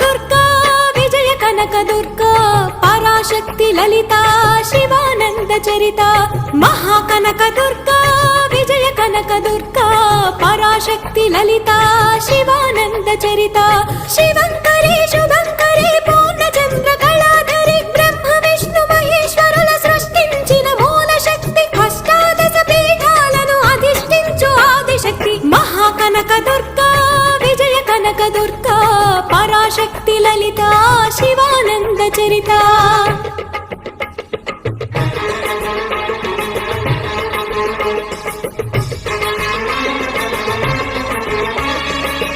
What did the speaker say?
దుర్గా విజయ కనక దుర్గా పరాశక్తి లలిత శివానంద చరిత మహాకనక దుర్గా విజయ కనక దుర్గా పరాశక్తి లలిత శివానంద చరిత శివంకరి శుభంకరి పూర్ణచంద్ర కళాధరి బ్రహ్మ విష్ణు మహేశ్వరుల సృష్టించిన మూల శక్తి అష్టాదశ పీఠాలను అధిష్ఠించు ఆదిశక్తి మహాకనక దుర్గా విజయ కనక దుర్గా పరాశక్తి లలిత శివానంద చరిత